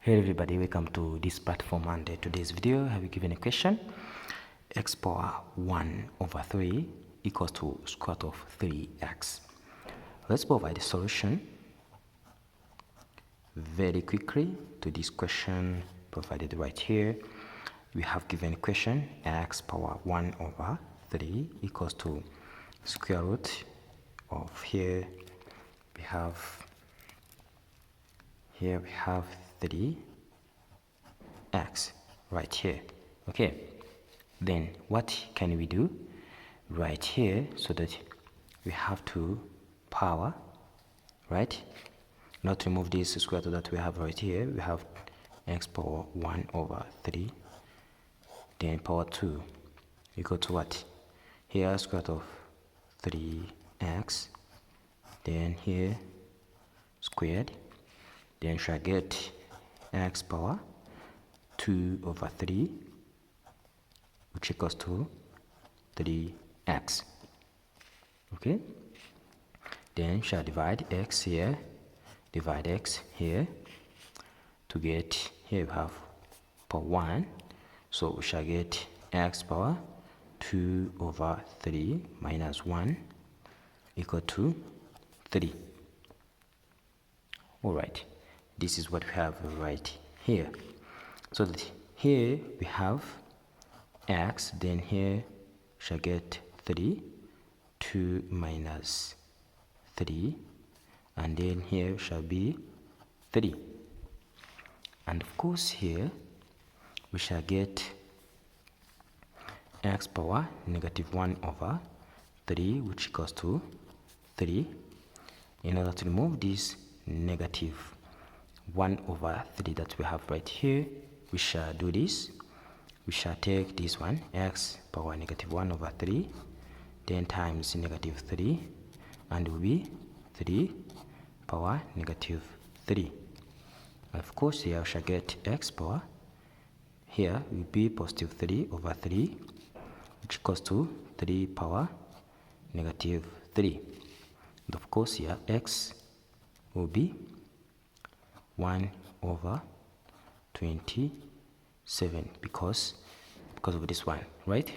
Hey everybody, welcome to this platform, and today's video I will given a question. X power 1 over 3 equals to square root of 3x. Let's provide a solution very quickly to this question provided right here. We have given a question x power 1 over 3 equals to square root of here we have 3x right here. Okay, then what can we do right here? So that we have to power, right? Not remove this square root that we have right here. We have x power 1 over 3, then power 2 equal to what? Here square root of 3x, then here squared, then shall get x power 2 over 3, which equals to 3x. Okay, then shall divide x here, divide x here to get, here we have power 1, so we shall get x power 2 over 3 minus 1 equal to 3. Alright, this is what we have right here. So that here we have x, then here shall get 3, 2 minus 3, and then here shall be 3. And of course here we shall get x power negative 1 over 3, which equals to 3. In order to remove this negative 1 over 3 that we have right here, we shall do this. We shall take this one, x power negative 1 over 3, then times negative 3, and will be 3 power negative 3. And of course here we shall get x power, here will be positive 3 over 3, which equals to 3 power negative 3. And of course here x will be 1 over 27 because of this one, right?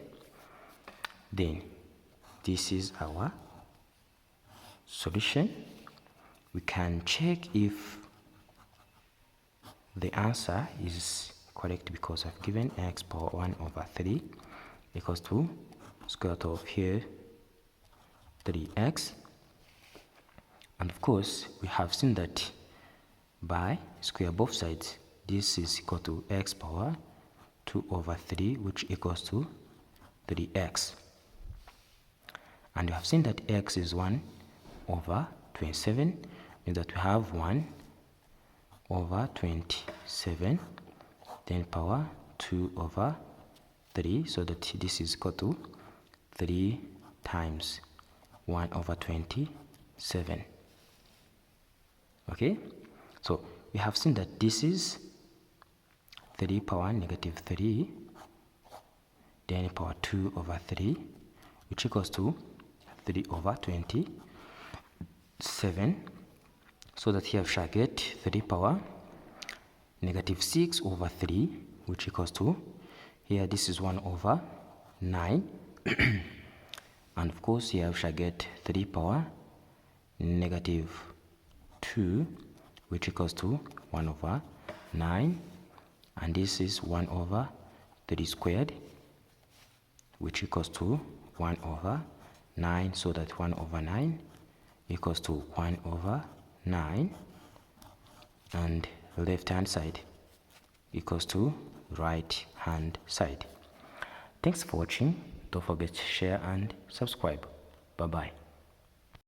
Then this is our solution. We can check if the answer is correct because I've given x power 1 over 3 equals to square root of here 3x. And of course we have seen that by square both sides, this is equal to x power 2 over 3, which equals to 3x. And we have seen that x is 1 over 27, means that we have 1 over 27, then power 2 over 3, so that this is equal to 3 times 1 over 27. Okay, so we have seen that this is 3 power negative 3, then power 2 over 3, which equals to 3 over 27. So that here we shall get 3 power negative 6 over 3, which equals to, here this is 1 over 9. And of course here we shall get 3 power negative 2, which equals to 1 over 9, and this is 1 over 3 squared, which equals to 1 over 9, so that 1 over 9 equals to 1 over 9, and left hand side equals to right hand side. Thanks for watching. Don't forget to share and subscribe. Bye bye.